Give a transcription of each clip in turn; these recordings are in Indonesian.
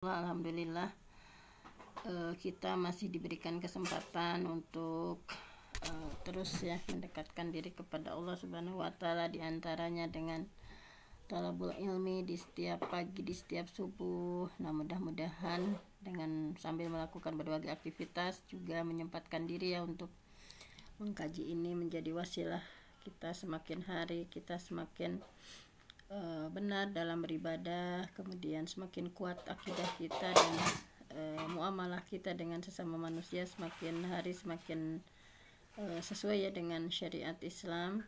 Alhamdulillah, kita masih diberikan kesempatan untuk terus ya mendekatkan diri kepada Allah Subhanahu wa Ta'ala, diantaranya dengan talabul ilmi di setiap pagi, di setiap subuh. Nah, mudah-mudahan dengan sambil melakukan berbagai aktivitas juga menyempatkan diri ya untuk mengkaji ini menjadi wasilah kita semakin hari kita semakin benar dalam beribadah, kemudian semakin kuat akidah kita dan muamalah kita dengan sesama manusia semakin hari semakin sesuai ya dengan syariat Islam.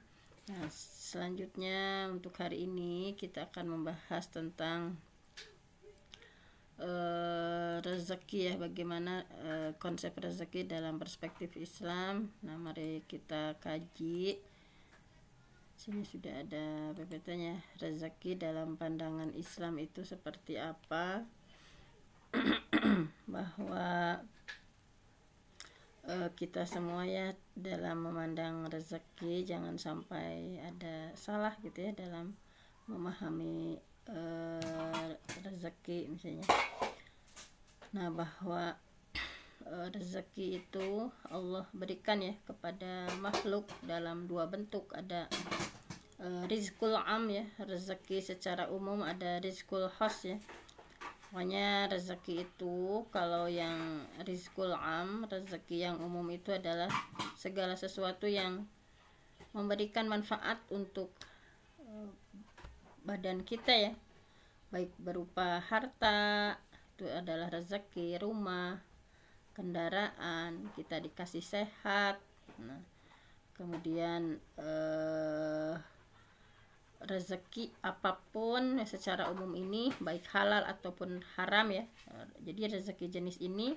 Nah, selanjutnya untuk hari ini kita akan membahas tentang rezeki ya, bagaimana konsep rezeki dalam perspektif Islam. Nah, mari kita kaji. Sini sudah ada PPT-nya. Rezeki dalam pandangan Islam itu seperti apa? Bahwa kita semua ya dalam memandang rezeki jangan sampai ada salah gitu ya dalam memahami rezeki misalnya. Nah, bahwa rezeki itu Allah berikan ya kepada makhluk dalam dua bentuk. Ada rizqul am ya, rezeki secara umum, ada rizqul khas ya. Pokoknya rezeki itu kalau yang rizqul am, rezeki yang umum itu adalah segala sesuatu yang memberikan manfaat untuk badan kita ya, baik berupa harta, itu adalah rezeki, rumah, kendaraan, kita dikasih sehat. Nah, kemudian rezeki apapun secara umum ini baik halal ataupun haram ya. Jadi rezeki jenis ini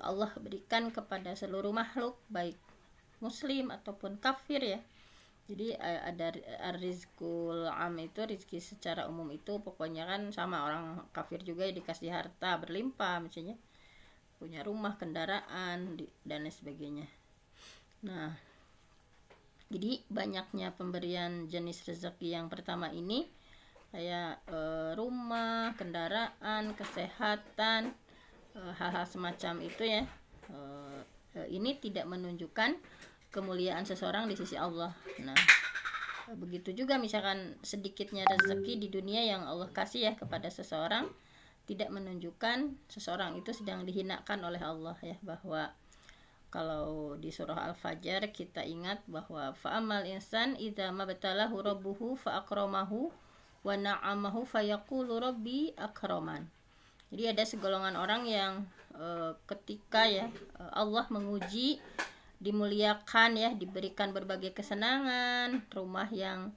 Allah berikan kepada seluruh makhluk baik muslim ataupun kafir ya. Jadi ada rizqul am itu rezeki secara umum itu pokoknya kan sama orang kafir juga ya, dikasih harta berlimpah misalnya, punya rumah, kendaraan dan lain sebagainya. Nah, jadi banyaknya pemberian jenis rezeki yang pertama ini kayak rumah, kendaraan, kesehatan, hal-hal semacam itu ya. Ini tidak menunjukkan kemuliaan seseorang di sisi Allah. Nah, begitu juga misalkan sedikitnya rezeki di dunia yang Allah kasih ya kepada seseorang tidak menunjukkan seseorang itu sedang dihinakan oleh Allah ya. Bahwa kalau di surah Al-Fajr kita ingat bahwa fa'amal insan idza mabtalahu rabbuhu fa'akramahu wa na'amahu fayaqulu rabbi akraman. Jadi ada segolongan orang yang ketika ya Allah menguji, dimuliakan ya, diberikan berbagai kesenangan, rumah yang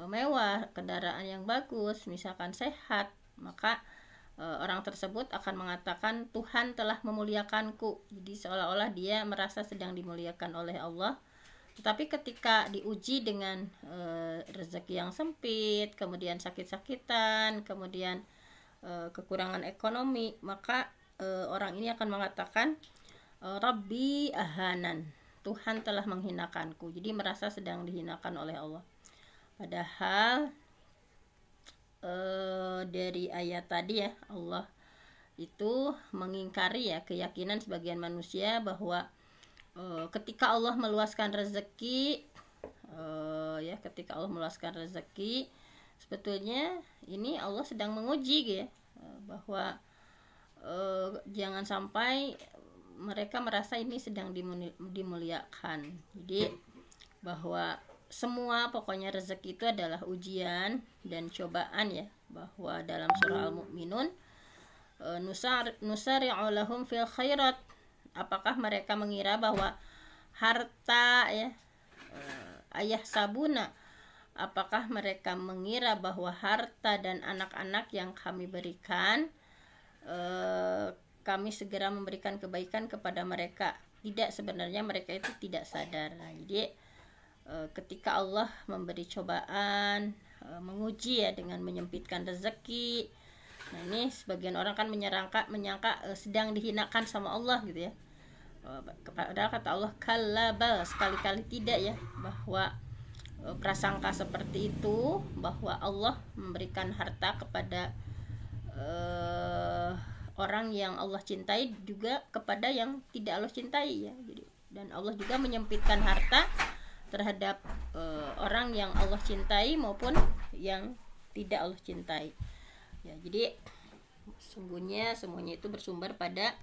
mewah, kendaraan yang bagus, misalkan sehat, maka orang tersebut akan mengatakan Tuhan telah memuliakanku. Jadi seolah-olah dia merasa sedang dimuliakan oleh Allah. Tetapi ketika diuji dengan rezeki yang sempit, kemudian sakit-sakitan, kemudian kekurangan ekonomi, maka orang ini akan mengatakan Rabbi ahanan, Tuhan telah menghinakanku. Jadi merasa sedang dihinakan oleh Allah. Padahal dari ayat tadi ya, Allah itu mengingkari ya keyakinan sebagian manusia bahwa ketika Allah meluaskan rezeki ya, ketika Allah meluaskan rezeki sebetulnya ini Allah sedang menguji ya, bahwa jangan sampai mereka merasa ini sedang dimuliakan. Jadi bahwa semua pokoknya rezeki itu adalah ujian dan cobaan ya, bahwa dalam surah Al-Mu'minun nusari'u lahum fil khairat, apakah mereka mengira bahwa harta ya, ayah sabuna, apakah mereka mengira bahwa harta dan anak-anak yang kami berikan kami segera memberikan kebaikan kepada mereka? Tidak, sebenarnya mereka itu tidak sadar. Nah, jadi ketika Allah memberi cobaan, menguji ya dengan menyempitkan rezeki. Nah, ini sebagian orang kan menyangka sedang dihinakan sama Allah gitu ya. Padahal kata Allah kallabal, sekali-kali tidak ya, bahwa prasangka seperti itu bahwa Allah memberikan harta kepada orang yang Allah cintai juga kepada yang tidak Allah cintai ya. Jadi dan Allah juga menyempitkan harta terhadap orang yang Allah cintai maupun yang tidak Allah cintai ya. Jadi sungguhnya semuanya itu bersumber pada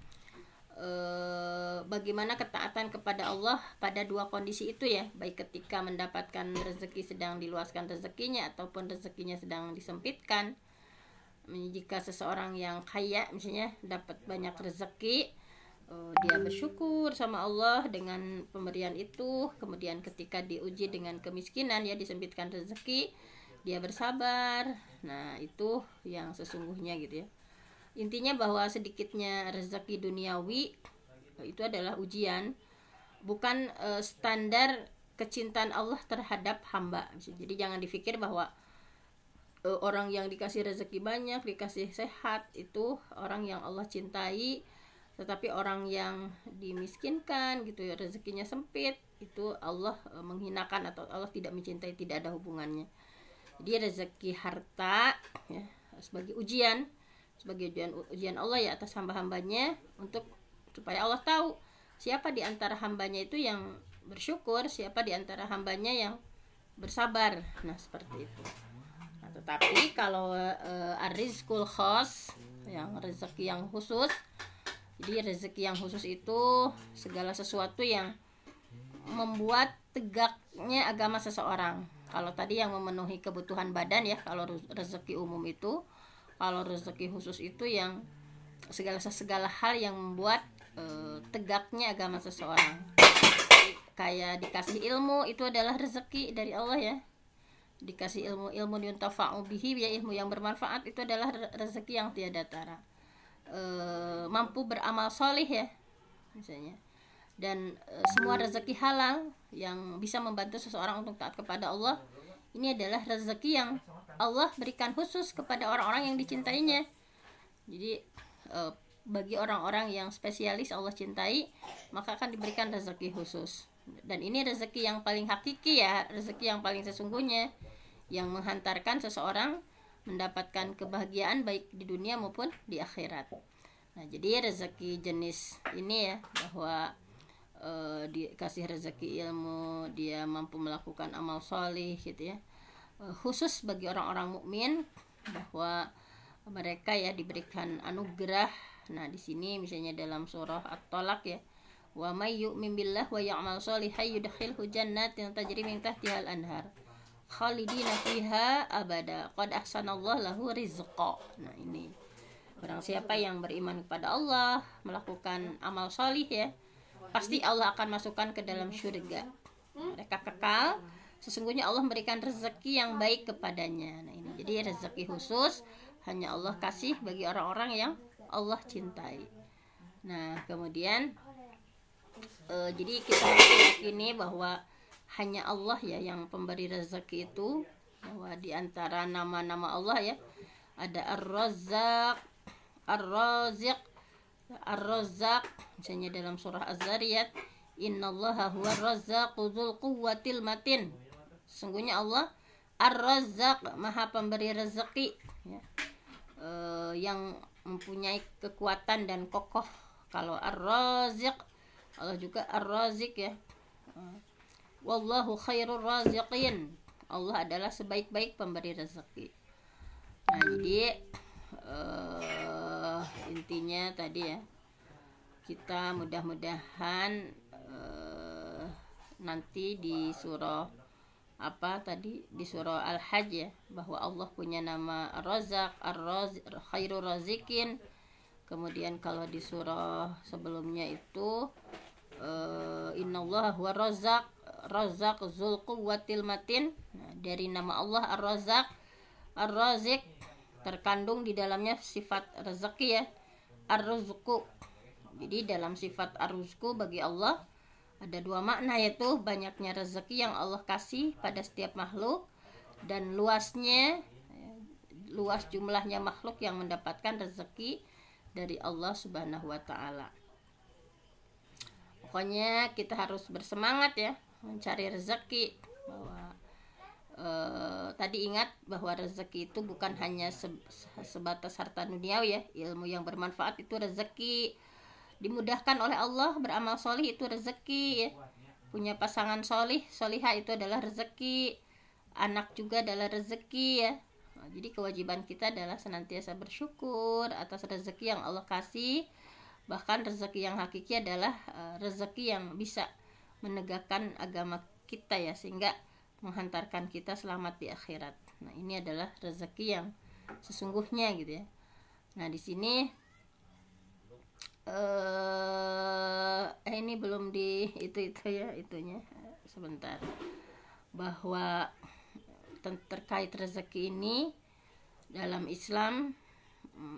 bagaimana ketaatan kepada Allah pada dua kondisi itu ya, baik ketika mendapatkan rezeki sedang diluaskan rezekinya ataupun rezekinya sedang disempitkan. Jika seseorang yang kaya misalnya dapat banyak rezeki, dia bersyukur sama Allah dengan pemberian itu. Kemudian ketika diuji dengan kemiskinan ya, disempitkan rezeki, dia bersabar. Nah itu yang sesungguhnya gitu ya. Intinya bahwa sedikitnya rezeki duniawi itu adalah ujian, bukan standar kecintaan Allah terhadap hamba. Jadi jangan dipikir bahwa orang yang dikasih rezeki banyak, dikasih sehat itu orang yang Allah cintai, tetapi orang yang dimiskinkan gitu ya, rezekinya sempit, itu Allah menghinakan atau Allah tidak mencintai, tidak ada hubungannya. Jadi rezeki harta ya sebagai ujian Allah ya atas hamba-hambanya, untuk supaya Allah tahu siapa di antara hambanya itu yang bersyukur, siapa di antara hambanya yang bersabar. Nah seperti itu. Nah, tetapi kalau ar-rizqul khas, yang rezeki yang khusus, jadi rezeki yang khusus itu segala sesuatu yang membuat tegaknya agama seseorang. Kalau tadi yang memenuhi kebutuhan badan ya, kalau rezeki umum itu. Kalau rezeki khusus itu yang segala hal yang membuat tegaknya agama seseorang. Kayak dikasih ilmu, itu adalah rezeki dari Allah ya. Dikasih ilmu yuntafa'u bihi ya, ilmu yang bermanfaat, itu adalah rezeki yang tiada tara. Mampu beramal solih ya misalnya, dan semua rezeki halal yang bisa membantu seseorang untuk taat kepada Allah, ini adalah rezeki yang Allah berikan khusus kepada orang-orang yang dicintainya. Jadi bagi orang-orang yang spesialis Allah cintai, maka akan diberikan rezeki khusus. Dan ini rezeki yang paling hakiki ya, rezeki yang paling sesungguhnya, yang menghantarkan seseorang mendapatkan kebahagiaan baik di dunia maupun di akhirat. Nah jadi rezeki jenis ini ya, bahwa dikasih rezeki ilmu, dia mampu melakukan amal solih gitu ya, khusus bagi orang-orang mukmin, bahwa mereka ya diberikan anugerah. Nah di sini misalnya dalam surah At-Talaq ya, wa may yu'min billah wa ya'mal sholihan yudkhilhu jannatin tajri min tahtiha al-anhar khalidina fiha abada qad ahsanallahu lahu rizqa. Nah ini barang siapa yang beriman kepada Allah, melakukan amal solih ya, pasti Allah akan masukkan ke dalam syurga, mereka kekal. Sesungguhnya Allah memberikan rezeki yang baik kepadanya. Nah ini jadi rezeki khusus hanya Allah kasih bagi orang-orang yang Allah cintai. Nah kemudian jadi kita meyakini bahwa hanya Allah ya yang pemberi rezeki itu, bahwa di antara nama-nama Allah ya ada Ar-Razzaq, Ar-Raziq, Ar-Razzaq. Misalnya dalam surah Az-Zariyat, innallaha huwar razzaqu dzul quwwatil matin. Sesungguhnya Allah Ar-Razzaq, maha pemberi rezeki ya, yang mempunyai kekuatan dan kokoh. Kalau Ar-Raziq, Allah juga Ar-Raziq ya. Wallahu khairur raziqin, Allah adalah sebaik-baik pemberi rezeki. Nah jadi intinya tadi ya, kita mudah-mudahan nanti di surah di surah Al-Hajj ya, bahwa Allah punya nama Ar-Razzaq, Khairur Raziqin. Kemudian kalau di surah sebelumnya itu innallaha huwa Razzaq dzul quwwatil matin. Nah, dari nama Allah Ar-Razzaq, Ar-Raziq terkandung di dalamnya sifat rezeki ya, Ar-Rizqu. Jadi dalam sifat Ar-Rizqu bagi Allah ada dua makna, yaitu banyaknya rezeki yang Allah kasih pada setiap makhluk, dan luas jumlahnya makhluk yang mendapatkan rezeki dari Allah Subhanahu wa taala. Pokoknya kita harus bersemangat ya mencari rezeki, bahwa Tadi ingat bahwa rezeki itu bukan hanya sebatas harta duniawi ya. Ilmu yang bermanfaat itu rezeki, dimudahkan oleh Allah, beramal solih itu rezeki ya. Punya pasangan solih solihah itu adalah rezeki, anak juga adalah rezeki ya. Jadi kewajiban kita adalah senantiasa bersyukur atas rezeki yang Allah kasih. Bahkan rezeki yang hakiki adalah rezeki yang bisa menegakkan agama kita ya, sehingga menghantarkan kita selamat di akhirat. Nah, ini adalah rezeki yang sesungguhnya gitu ya. Nah, di sini ini belum di itu ya, itunya sebentar. Bahwa terkait rezeki ini dalam Islam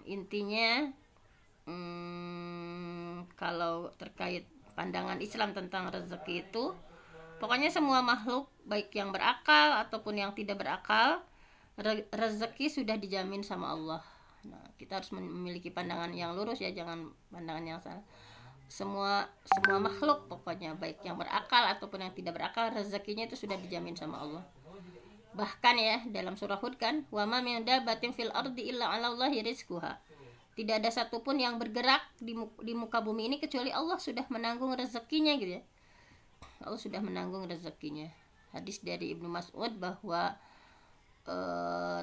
intinya kalau terkait pandangan Islam tentang rezeki itu, pokoknya semua makhluk baik yang berakal ataupun yang tidak berakal, rezeki sudah dijamin sama Allah. Nah, kita harus memiliki pandangan yang lurus ya, jangan pandangan yang salah. Semua makhluk pokoknya baik yang berakal ataupun yang tidak berakal, rezekinya itu sudah dijamin sama Allah. Bahkan ya dalam surah Hud kan, wa ma min dabbatin fil ardi illa 'alallahi rizquha. Tidak ada satupun yang bergerak di muka bumi ini kecuali Allah sudah menanggung rezekinya gitu ya. Allah sudah menanggung rezekinya. Hadis dari Ibnu Mas'ud bahwa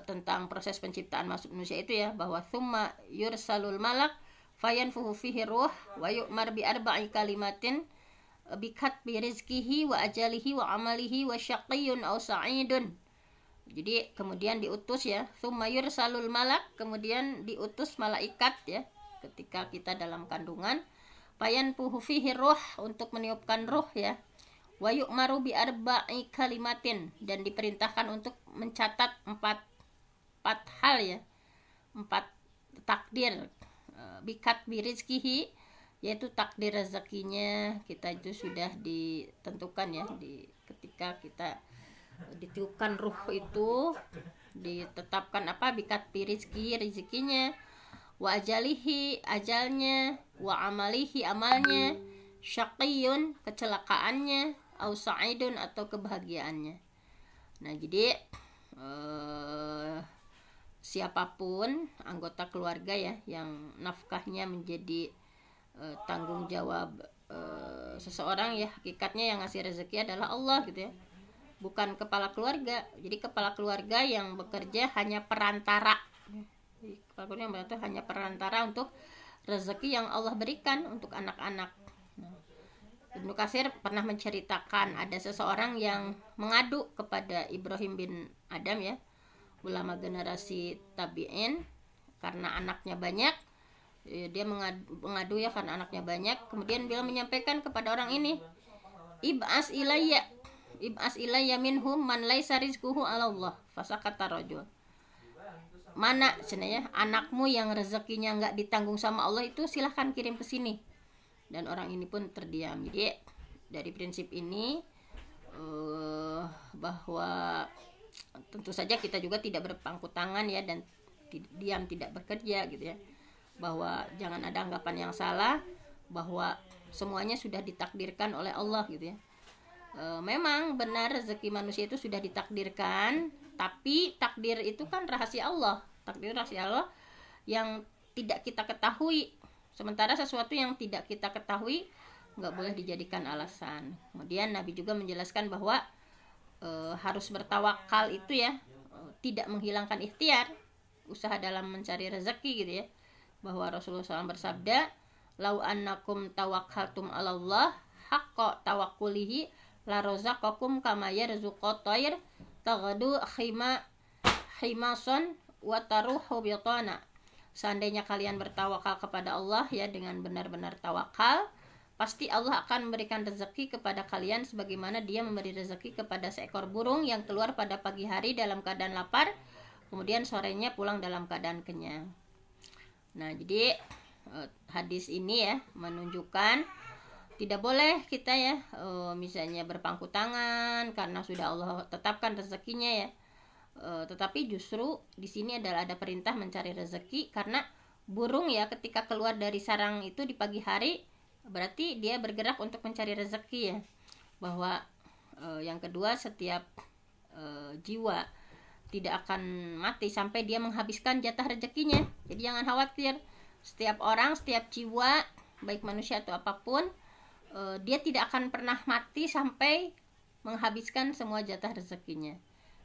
tentang proses penciptaan manusia itu ya, bahwa thumma yursalul malak fayanfuhu fihi ruh wa yu'mar bi arba'i kalimatin bi katbi rizqihi wa ajalihi wa amalihi wa syaqiyyun aw sa'idun. Jadi kemudian diutus ya, thumma yursalul malak, kemudian diutus malaikat ya ketika kita dalam kandungan, fayanfuhu fihi ruh, untuk meniupkan ruh ya, wa yu'maru bi arba'i kalimatin, dan diperintahkan untuk mencatat empat hal ya, 4 takdir, bikat birizkihi, yaitu takdir rezekinya kita itu sudah ditentukan ya, ketika kita ditiupkan ruh itu ditetapkan apa, bikat birizki, rezekinya, wa ajalihi, ajalnya, wa amalihi, amalnya, syaqiyun, kecelakaannya, au sa'idun, atau kebahagiaannya. Nah, jadi siapapun anggota keluarga ya yang nafkahnya menjadi tanggung jawab seseorang ya, hakikatnya yang ngasih rezeki adalah Allah gitu ya, bukan kepala keluarga. Jadi kepala keluarga yang bekerja hanya perantara. Jadi kepala keluarga itu hanya perantara untuk rezeki yang Allah berikan untuk anak-anak. Ibnu Katsir pernah menceritakan ada seseorang yang mengadu kepada Ibrahim bin Adam ya, ulama generasi tabi'in, karena anaknya banyak. Dia mengadu ya karena anaknya banyak. Kemudian beliau menyampaikan kepada orang ini, ib'as ilayya minhum man laisa rizquhu 'ala Allah, fasakata rajul. Mana cenanya anakmu yang rezekinya enggak ditanggung sama Allah itu, silahkan kirim ke sini. Dan orang ini pun terdiam. Jadi dari prinsip ini bahwa tentu saja kita juga tidak berpangku tangan ya, dan diam tidak bekerja gitu ya, bahwa jangan ada anggapan yang salah bahwa semuanya sudah ditakdirkan oleh Allah gitu ya. Memang benar rezeki manusia itu sudah ditakdirkan, tapi takdir itu kan rahasia Allah, takdir rahasia Allah yang tidak kita ketahui. Sementara sesuatu yang tidak kita ketahui nggak boleh dijadikan alasan. Kemudian Nabi juga menjelaskan bahwa harus bertawakal itu ya, tidak menghilangkan ikhtiar, usaha dalam mencari rezeki gitu ya. Bahwa Rasulullah SAW bersabda, lau annakum tawakkaltum 'ala Allah haqqa tawakkulihi la razaqakum kama yarzuqut tayr taghdu khimason wa taruhu bitana. Seandainya kalian bertawakal kepada Allah ya, dengan benar-benar tawakal, pasti Allah akan memberikan rezeki kepada kalian sebagaimana Dia memberi rezeki kepada seekor burung yang keluar pada pagi hari dalam keadaan lapar, kemudian sorenya pulang dalam keadaan kenyang. Nah, jadi hadis ini ya menunjukkan tidak boleh kita ya misalnya berpangku tangan karena sudah Allah tetapkan rezekinya ya. Tetapi justru di sini adalah ada perintah mencari rezeki, karena burung ya ketika keluar dari sarang itu di pagi hari berarti dia bergerak untuk mencari rezeki ya. Bahwa yang kedua, setiap jiwa tidak akan mati sampai dia menghabiskan jatah rezekinya. Jadi jangan khawatir, setiap orang, setiap jiwa, baik manusia atau apapun, dia tidak akan pernah mati sampai menghabiskan semua jatah rezekinya.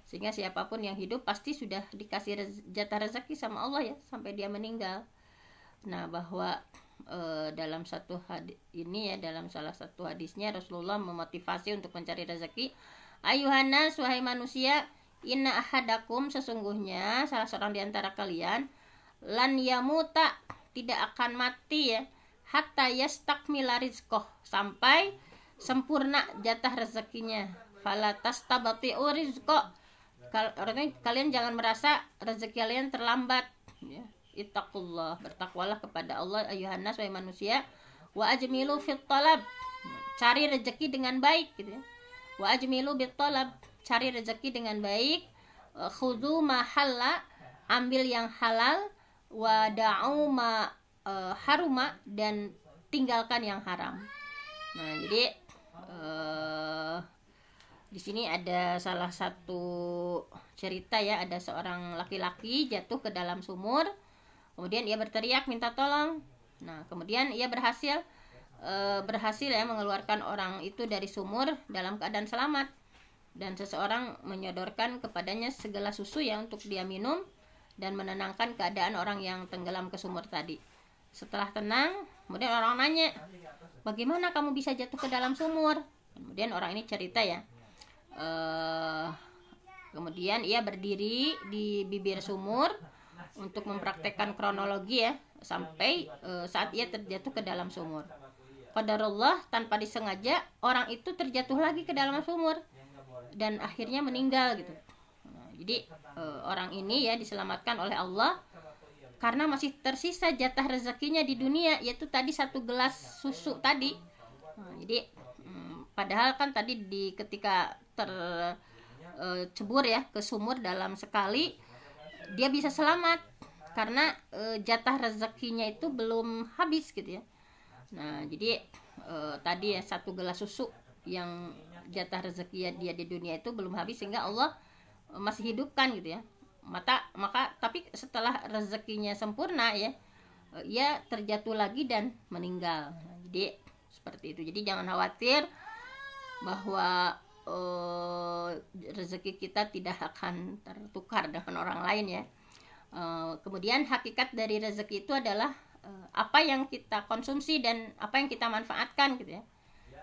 Sehingga siapapun yang hidup pasti sudah dikasih jatah rezeki sama Allah ya, sampai dia meninggal. Nah, bahwa dalam satu hadis ini ya, dalam salah satu hadisnya Rasulullah memotivasi untuk mencari rezeki. Ayuhanas, wahai manusia, inna ahadakum, sesungguhnya salah seorang di antara kalian, lan yamuta, tidak akan mati ya, hatta yastakmila rizqoh, sampai sempurna jatah rezekinya. Fala tastabati'u rizqoh, artinya kalian jangan merasa rezeki kalian terlambat ya. Ittaqullah, bertakwalah kepada Allah ayuhannas, wahai manusia, wa ajmilu fit talab, cari rezeki dengan baik gitu ya. Wa ajmilu bit talab, cari rezeki dengan baik. Khudhu ma halal, ambil yang halal. Wa da'u ma haruma, dan tinggalkan yang haram. Nah, jadi di sini ada salah satu cerita ya, ada seorang laki-laki jatuh ke dalam sumur, kemudian ia berteriak minta tolong. Nah, kemudian ia berhasil ya mengeluarkan orang itu dari sumur dalam keadaan selamat, dan seseorang menyodorkan kepadanya segala susu ya untuk dia minum dan menenangkan keadaan orang yang tenggelam ke sumur tadi. Setelah tenang, kemudian orang nanya, bagaimana kamu bisa jatuh ke dalam sumur? Kemudian orang ini cerita ya, kemudian ia berdiri di bibir sumur untuk mempraktekkan kronologi ya, sampai saat ia terjatuh ke dalam sumur. Qadarullah, tanpa disengaja orang itu terjatuh lagi ke dalam sumur dan akhirnya meninggal gitu. Nah, jadi orang ini ya diselamatkan oleh Allah karena masih tersisa jatah rezekinya di dunia, yaitu tadi 1 gelas susu tadi. Nah, jadi padahal kan tadi ketika tercebur ya ke sumur dalam sekali, dia bisa selamat karena jatah rezekinya itu belum habis gitu ya. Nah, jadi tadi ya 1 gelas susu yang jatah rezeki dia di dunia itu belum habis, sehingga Allah masih hidupkan gitu ya. Maka tapi setelah rezekinya sempurna ya, ia terjatuh lagi dan meninggal. Nah, jadi seperti itu. Jadi jangan khawatir bahwa rezeki kita tidak akan tertukar dengan orang lain ya. Kemudian hakikat dari rezeki itu adalah apa yang kita konsumsi dan apa yang kita manfaatkan gitu ya.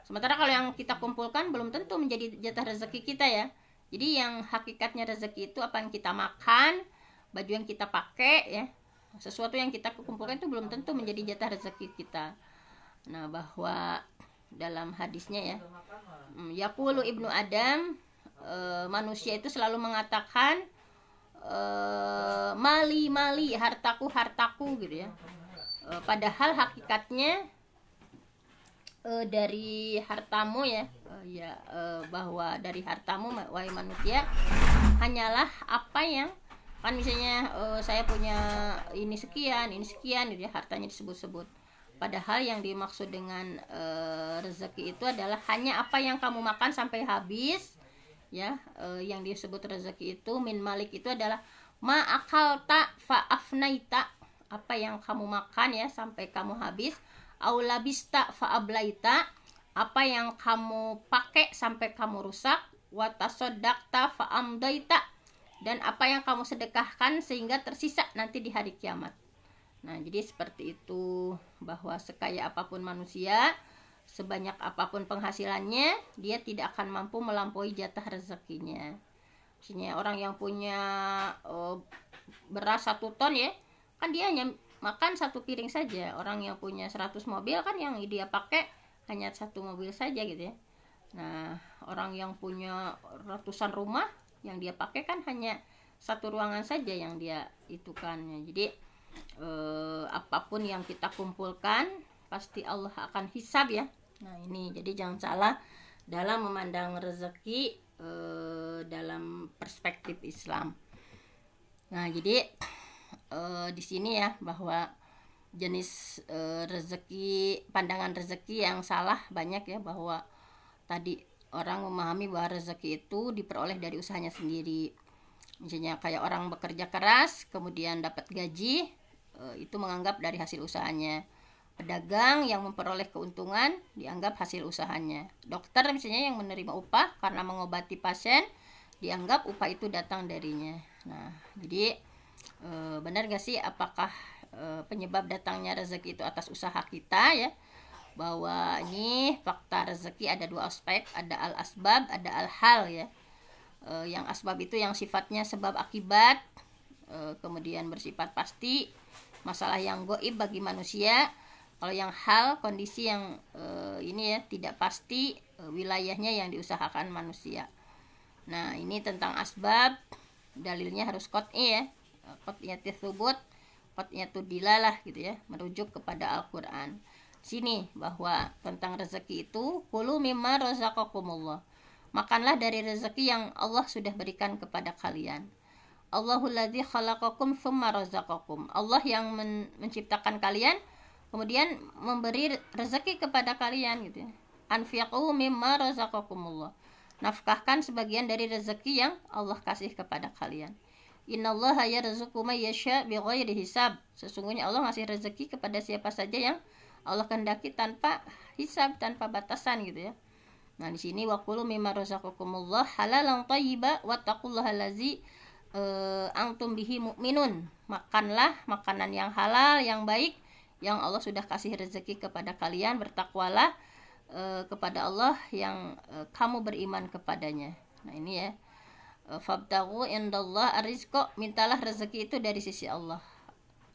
Sementara kalau yang kita kumpulkan belum tentu menjadi jatah rezeki kita ya. Jadi yang hakikatnya rezeki itu apa yang kita makan, baju yang kita pakai ya, sesuatu yang kita kumpulkan itu belum tentu menjadi jatah rezeki kita. Nah, bahwa dalam hadisnya ya, yaqulu ibnu Adam, manusia itu selalu mengatakan mali hartaku gitu ya. Padahal hakikatnya dari hartamu ya, bahwa dari hartamu wahai manusia hanyalah apa yang kan misalnya saya punya ini sekian gitu ya, hartanya disebut-sebut. Padahal yang dimaksud dengan rezeki itu adalah hanya apa yang kamu makan sampai habis ya. Yang disebut rezeki itu min malik itu adalah ma akalta fa afnaita, apa yang kamu makan ya sampai kamu habis. Aulabista fa ablaita, apa yang kamu pakai sampai kamu rusak. Watasodakta fa amdaita, dan apa yang kamu sedekahkan sehingga tersisa nanti di hari kiamat. Nah, jadi seperti itu, bahwa sekaya apapun manusia, sebanyak apapun penghasilannya, dia tidak akan mampu melampaui jatah rezekinya. Maksudnya orang yang punya beras 1 ton ya, kan dia hanya makan 1 piring saja. Orang yang punya 100 mobil kan yang dia pakai hanya 1 mobil saja gitu ya. Nah, orang yang punya ratusan rumah yang dia pakai kan hanya 1 ruangan saja yang dia itukan. Jadi apapun yang kita kumpulkan pasti Allah akan hisab ya. Nah, ini jadi jangan salah dalam memandang rezeki dalam perspektif Islam. Nah, jadi di sini ya, bahwa jenis rezeki, pandangan rezeki yang salah banyak ya, bahwa tadi orang memahami bahwa rezeki itu diperoleh dari usahanya sendiri. Misalnya kayak orang bekerja keras kemudian dapat gaji, itu menganggap dari hasil usahanya. Pedagang yang memperoleh keuntungan dianggap hasil usahanya. Dokter misalnya yang menerima upah karena mengobati pasien, dianggap upah itu datang darinya. Nah, jadi benar gak sih apakah penyebab datangnya rezeki itu atas usaha kita ya? Bahwa ini fakta rezeki ada dua aspek, ada al-asbab, ada al-hal ya. Yang asbab itu yang sifatnya sebab akibat, kemudian bersifat pasti, masalah yang goib bagi manusia. Kalau yang hal, kondisi yang ini ya tidak pasti, wilayahnya yang diusahakan manusia. Nah, ini tentang asbab, dalilnya harus qat'i ya, qat'iyati tsubut, qat'iyatu dilalah gitu ya, merujuk kepada Al-Qur'an. Sini bahwa tentang rezeki itu, kulu mimma razaqakumullah. Makanlah dari rezeki yang Allah sudah berikan kepada kalian. Allahul ladzi khalaqakum tsumma razaqakum. Allah yang menciptakan kalian kemudian memberi rezeki kepada kalian gitu ya. Anfiqu mimma razaqakumullah. Nafkahkan sebagian dari rezeki yang Allah kasih kepada kalian. Innallaha yarzuqu may yasha bighairi hisab. Sesungguhnya Allah ngasih rezeki kepada siapa saja yang Allah kehendaki tanpa hisab, tanpa batasan gitu ya. Nah, di sini waqulu mimma razaqakumullah halalan thayyiba wattaqullaha allazi antum bihi mu'minun. Makanlah makanan yang halal, yang baik, yang Allah sudah kasih rezeki kepada kalian, bertakwalah kepada Allah yang kamu beriman kepadanya. Nah, ini ya. Fabtaghu indallah arrizqa, mintalah rezeki itu dari sisi Allah.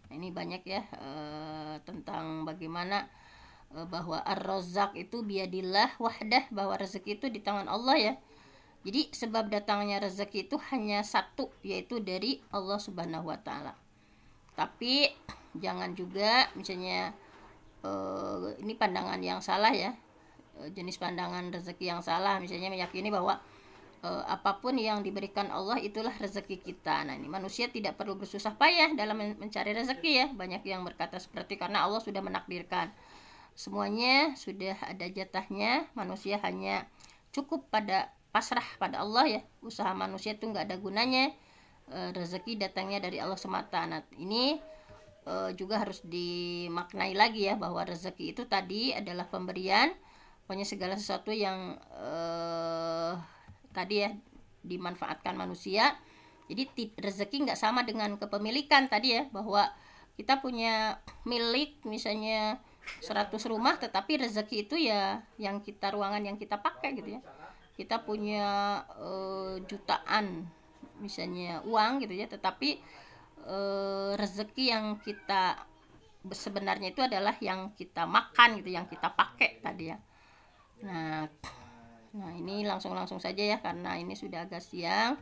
Nah, ini banyak ya tentang bagaimana bahwa ar-razzaq itu biyadillah wahdah, bahwa rezeki itu di tangan Allah ya. Jadi sebab datangnya rezeki itu hanya satu, yaitu dari Allah Subhanahu wa taala. Tapi jangan juga misalnya ini pandangan yang salah ya, jenis pandangan rezeki yang salah, misalnya meyakini bahwa apapun yang diberikan Allah itulah rezeki kita. Nah, ini manusia tidak perlu bersusah payah dalam mencari rezeki ya. Banyak yang berkata seperti karena Allah sudah menakdirkan semuanya, sudah ada jatahnya, manusia hanya cukup pada pasrah pada Allah ya. Usaha manusia itu nggak ada gunanya, rezeki datangnya dari Allah semata. Nah, ini juga harus dimaknai lagi ya, bahwa rezeki itu tadi adalah pemberian, pokoknya segala sesuatu yang tadi ya dimanfaatkan manusia. Jadi rezeki nggak sama dengan kepemilikan tadi ya, bahwa kita punya milik misalnya 100 rumah, tetapi rezeki itu ya yang kita, ruangan yang kita pakai gitu ya. Kita punya jutaan misalnya uang gitu ya, tetapi rezeki yang kita sebenarnya itu adalah yang kita makan gitu, yang kita pakai tadi ya. Nah ini langsung saja ya, karena ini sudah agak siang.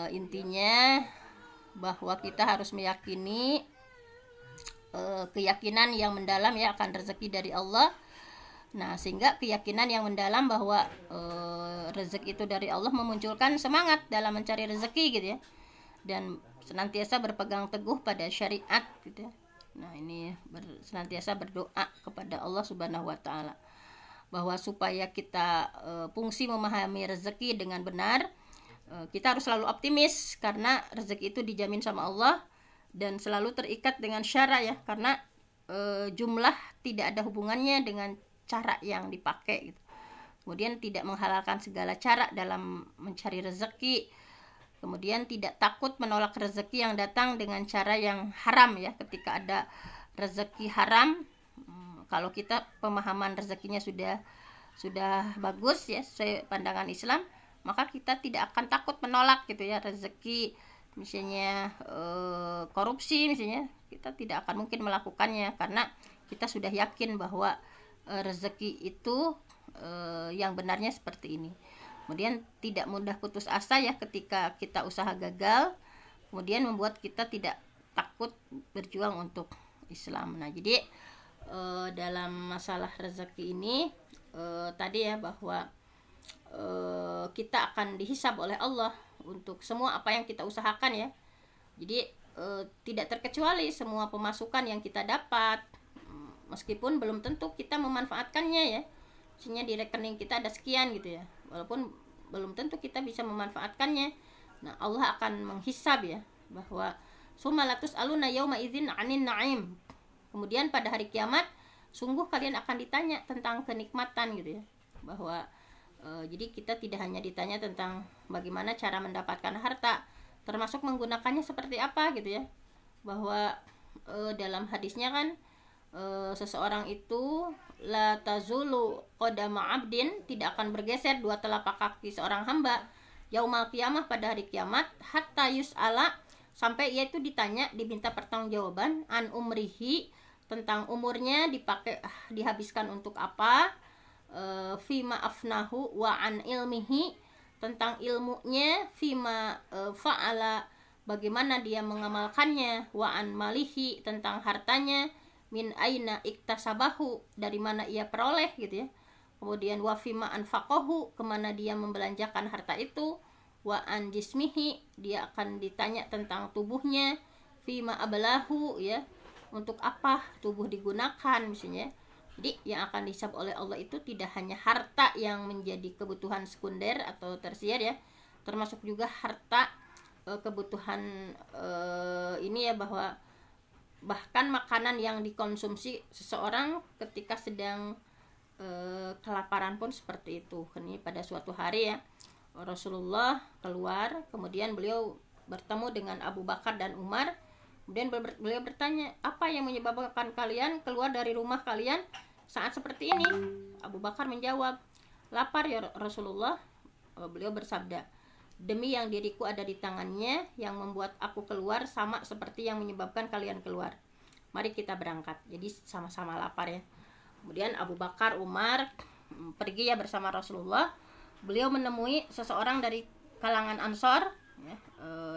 Intinya bahwa kita harus meyakini keyakinan yang mendalam ya akan rezeki dari Allah. Nah, sehingga keyakinan yang mendalam bahwa rezeki itu dari Allah memunculkan semangat dalam mencari rezeki gitu ya, dan senantiasa berpegang teguh pada syariat gitu ya. Nah, ini senantiasa berdoa kepada Allah Subhanahu wa taala bahwa supaya kita fungsi memahami rezeki dengan benar, kita harus selalu optimis karena rezeki itu dijamin sama Allah, dan selalu terikat dengan syara ya, karena jumlah tidak ada hubungannya dengan cara yang dipakai gitu. Kemudian tidak menghalalkan segala cara dalam mencari rezeki. Kemudian tidak takut menolak rezeki yang datang dengan cara yang haram ya. Ketika ada rezeki haram, kalau kita pemahaman rezekinya sudah bagus ya sesuai pandangan Islam, maka kita tidak akan takut menolak gitu ya. Rezeki misalnya korupsi misalnya, kita tidak akan mungkin melakukannya karena kita sudah yakin bahwa rezeki itu yang benarnya seperti ini. Kemudian tidak mudah putus asa ya ketika kita usaha gagal, kemudian membuat kita tidak takut berjuang untuk Islam. Nah, jadi dalam masalah rezeki ini tadi ya, bahwa kita akan dihisab oleh Allah untuk semua apa yang kita usahakan ya. Jadi tidak terkecuali semua pemasukan yang kita dapat, meskipun belum tentu kita memanfaatkannya ya. maksudnya di rekening kita ada sekian gitu ya, walaupun belum tentu kita bisa memanfaatkannya. Nah, Allah akan menghisab ya, bahwa sumalatus aluna yauma idzin anin naim. Kemudian pada hari kiamat sungguh kalian akan ditanya tentang kenikmatan gitu ya, bahwa jadi kita tidak hanya ditanya tentang bagaimana cara mendapatkan harta, termasuk menggunakannya seperti apa gitu ya, bahwa dalam hadisnya kan seseorang itu la tazulu qadama abdin, tidak akan bergeser dua telapak kaki seorang hamba yaumal qiyamah, pada hari kiamat, hatta yus'ala, sampai ia itu ditanya, diminta pertanggungjawaban, an umrihi, tentang umurnya dihabiskan untuk apa, fima afnahu wa an ilmihi, tentang ilmunya, fima fa'ala, bagaimana dia mengamalkannya, wa an malihi, tentang hartanya, min aina iktasabahu, dari mana ia peroleh gitu ya, kemudian wa fima anfaqahu, kemana dia membelanjakan harta itu, wa an jismihi, dia akan ditanya tentang tubuhnya, fima abalahu ya, untuk apa tubuh digunakan misalnya. Jadi yang akan dihisab oleh Allah itu tidak hanya harta yang menjadi kebutuhan sekunder atau tersier ya, termasuk juga harta kebutuhan ini ya, bahwa bahkan makanan yang dikonsumsi seseorang ketika sedang kelaparan pun seperti itu. Ini pada suatu hari ya, Rasulullah keluar, kemudian beliau bertemu dengan Abu Bakar dan Umar. Kemudian beliau bertanya, apa yang menyebabkan kalian keluar dari rumah kalian saat seperti ini? Abu Bakar menjawab, lapar ya Rasulullah. Beliau bersabda, demi yang diriku ada di tangannya, yang membuat aku keluar sama seperti yang menyebabkan kalian keluar. Mari kita berangkat. Jadi sama-sama lapar ya. Kemudian Abu Bakar, Umar pergi ya bersama Rasulullah. Beliau menemui seseorang dari kalangan Ansor ya,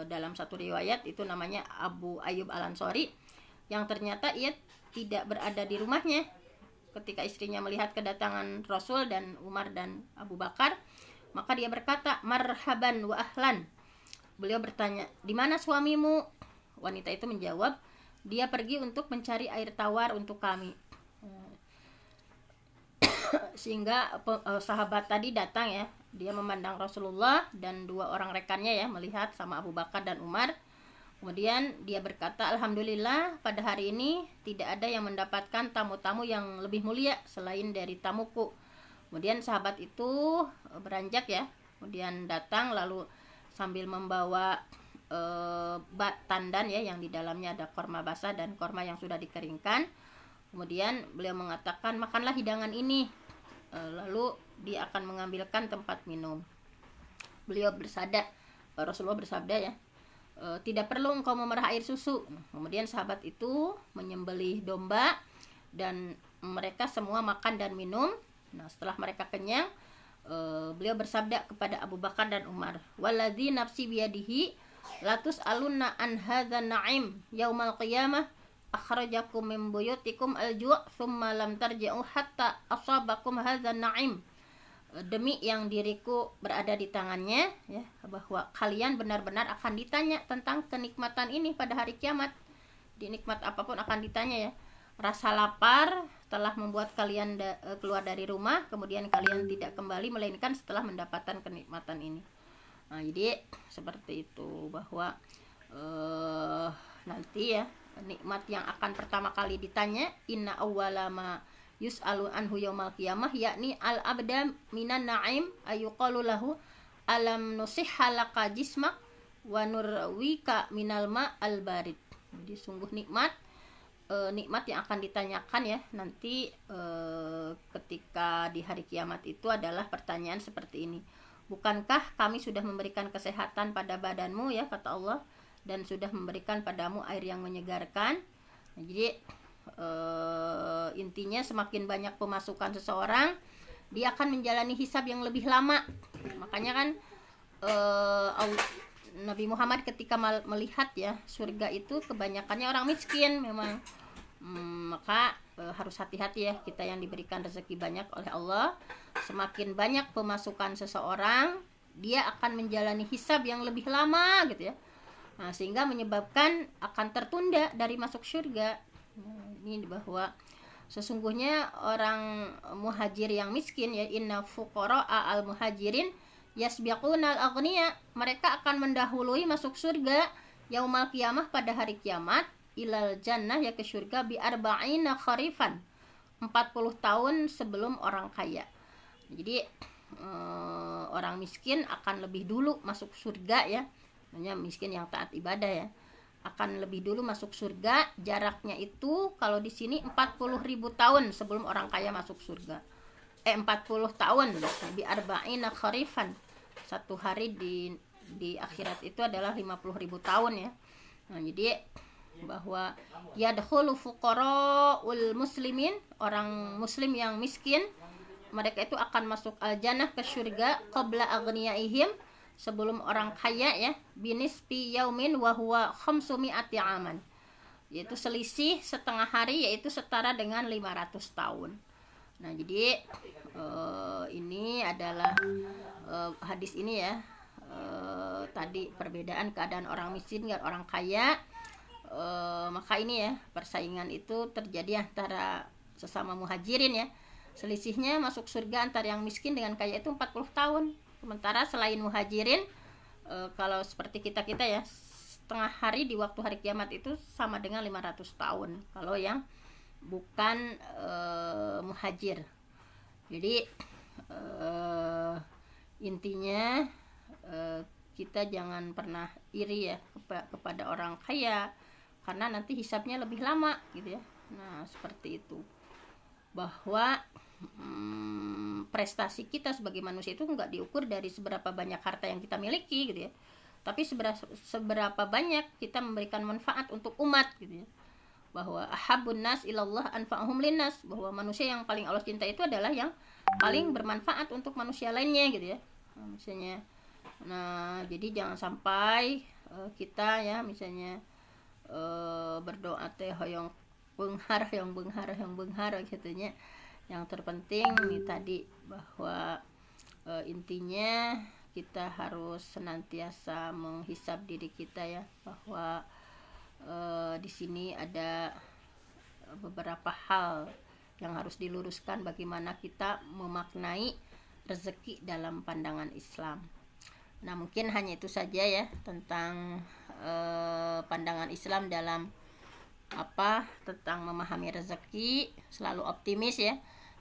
dalam satu riwayat itu namanya Abu Ayyub Al-Ansori, yang ternyata ia tidak berada di rumahnya ketika istrinya melihat kedatangan Rasul dan Umar dan Abu Bakar. Maka dia berkata, marhaban wa ahlan. Beliau bertanya, di mana suamimu? Wanita itu menjawab, dia pergi untuk mencari air tawar untuk kami. Sehingga sahabat tadi datang ya, dia memandang Rasulullah dan dua orang rekannya ya, melihat sama Abu Bakar dan Umar. Kemudian dia berkata, alhamdulillah pada hari ini tidak ada yang mendapatkan tamu-tamu yang lebih mulia selain dari tamuku. Kemudian sahabat itu beranjak ya, kemudian datang lalu sambil membawa tandan ya, yang di dalamnya ada korma basah dan korma yang sudah dikeringkan. Kemudian beliau mengatakan, makanlah hidangan ini. Lalu dia akan mengambilkan tempat minum. Beliau bersabda, Rasulullah bersabda ya, tidak perlu engkau memerah air susu. Kemudian sahabat itu menyembelih domba dan mereka semua makan dan minum. Nah, setelah mereka kenyang, beliau bersabda kepada Abu Bakar dan Umar, waladzi nafsi biyadihi latus alunna an hadzal na'im yaumal qiyamah akhrajakum min buyutikum al-ju' thumma lam tarji'u hatta asabakum hadzal na'im. Demi yang diriku berada di tangannya ya, bahwa kalian benar-benar akan ditanya tentang kenikmatan ini pada hari kiamat. Di nikmat apapun akan ditanya ya. Rasa lapar telah membuat kalian keluar dari rumah, kemudian kalian tidak kembali melainkan setelah mendapatkan kenikmatan ini. Nah, jadi seperti itu, bahwa nanti ya, nikmat yang akan pertama kali ditanya, inna awwala ma yus'alu anhu yaumal qiyamah, yakni al abda minan na'im ayuqalu lahu alam nusihha laka jismak wa nurwika minal ma al barid. Jadi sungguh nikmat yang akan ditanyakan ya nanti ketika di hari kiamat itu adalah pertanyaan seperti ini. Bukankah kami sudah memberikan kesehatan pada badanmu ya, kata Allah, dan sudah memberikan padamu air yang menyegarkan. Nah, jadi intinya semakin banyak pemasukan seseorang, dia akan menjalani hisab yang lebih lama. Makanya kan Nabi Muhammad ketika melihat ya surga itu kebanyakannya orang miskin memang. Maka harus hati-hati ya kita yang diberikan rezeki banyak oleh Allah. Semakin banyak pemasukan seseorang, dia akan menjalani hisab yang lebih lama gitu ya. Nah, sehingga menyebabkan akan tertunda dari masuk surga. Nah, ini bahwa Sesungguhnya orang muhajir yang miskin, ya, inna fuqara'a al muhajirin yasbiqunal aghniya, mereka akan mendahului masuk surga yaumal qiyamah, pada hari kiamat, ilal jannah, ya, ke surga, bi arba'ina kharifan, 40 tahun sebelum orang kaya. Jadi orang miskin akan lebih dulu masuk surga, ya, namanya miskin yang taat ibadah, ya, akan lebih dulu masuk surga. Jaraknya itu kalau di sini 40.000 tahun sebelum orang kaya masuk surga. 40 tahun bi arba'ina kharifan. Satu hari di akhirat itu adalah 50.000 tahun, ya. Nah, jadi bahwa yadkhulu fuqara'ul muslimin, orang muslim yang miskin, mereka itu akan masuk al-jannah, ke surga, qabla aghniyaihim, sebelum orang kaya, ya, binisfi yaumin wa huwa 500 aman, yaitu selisih setengah hari, yaitu setara dengan 500 tahun. Nah, jadi ini adalah hadis ini, ya, tadi perbedaan keadaan orang miskin dan orang kaya. Maka ini, ya, persaingan itu terjadi antara sesama muhajirin, ya. Selisihnya masuk surga antara yang miskin dengan kaya itu 40 tahun. Sementara selain muhajirin, kalau seperti kita, ya, setengah hari di waktu hari kiamat itu sama dengan 500 tahun kalau yang bukan muhajir. Jadi intinya kita jangan pernah iri, ya, kepada orang kaya, karena nanti hisabnya lebih lama, gitu, ya. Nah, seperti itu, bahwa prestasi kita sebagai manusia itu nggak diukur dari seberapa banyak harta yang kita miliki, gitu, ya, tapi seberapa banyak kita memberikan manfaat untuk umat, gitu, ya. Bahwa ahabun nas ilallah anfa'uhum linnas, bahwa manusia yang paling Allah cinta itu adalah yang paling bermanfaat untuk manusia lainnya, gitu, ya. Nah, misalnya, jadi jangan sampai kita, ya, misalnya berdoa teh hoyong benghar gitu, ya. Yang terpenting nih tadi, bahwa intinya kita harus senantiasa menghisab diri kita, ya, bahwa di sini ada beberapa hal yang harus diluruskan, bagaimana kita memaknai rezeki dalam pandangan Islam. Nah, mungkin hanya itu saja, ya, tentang pandangan Islam dalam tentang memahami rezeki. Selalu optimis, ya,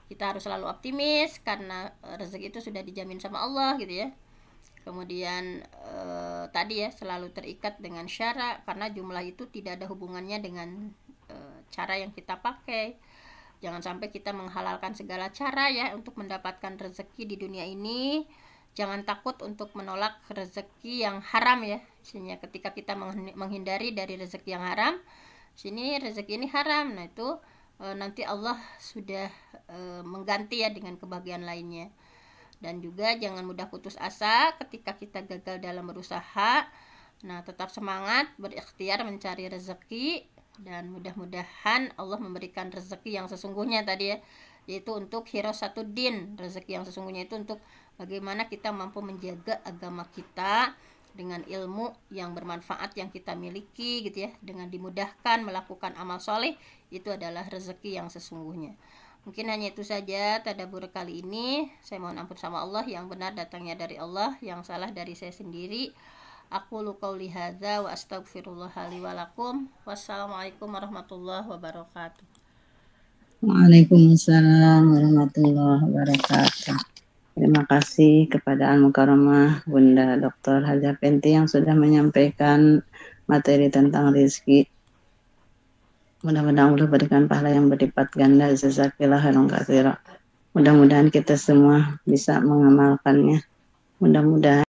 kita harus selalu optimis karena rezeki itu sudah dijamin sama Allah, gitu, ya. Kemudian tadi, ya, selalu terikat dengan syara, karena jumlah itu tidak ada hubungannya dengan cara yang kita pakai. Jangan sampai kita menghalalkan segala cara, ya, untuk mendapatkan rezeki di dunia ini. Jangan takut untuk menolak rezeki yang haram, ya. Misalnya ketika kita menghindari dari rezeki yang haram, sini rezeki ini haram, nah itu nanti Allah sudah mengganti, ya, dengan kebahagiaan lainnya. Dan juga jangan mudah putus asa ketika kita gagal dalam berusaha. Nah, tetap semangat berikhtiar mencari rezeki, dan mudah-mudahan Allah memberikan rezeki yang sesungguhnya tadi, ya, yaitu untuk hirasatuddin. Rezeki yang sesungguhnya itu untuk bagaimana kita mampu menjaga agama kita dengan ilmu yang bermanfaat yang kita miliki, gitu, ya. Dengan dimudahkan melakukan amal soleh, itu adalah rezeki yang sesungguhnya. Mungkin hanya itu saja tadabbur kali ini. Saya mohon ampun sama Allah, yang benar datangnya dari Allah, yang salah dari saya sendiri. Aqulu qouli hadza wa astaghfirullah li wa lakum. Wassalamualaikum warahmatullahi wabarakatuh. Waalaikumsalam warahmatullahi wabarakatuh. Terima kasih kepada Al-Mukarramah Bunda Dr. Hajah Fenty yang sudah menyampaikan materi tentang rezeki. Mudah-mudahan Allah berikan pahala yang berlipat ganda. Jazakillah khairan katsira. Mudah-mudahan kita semua bisa mengamalkannya. Mudah-mudahan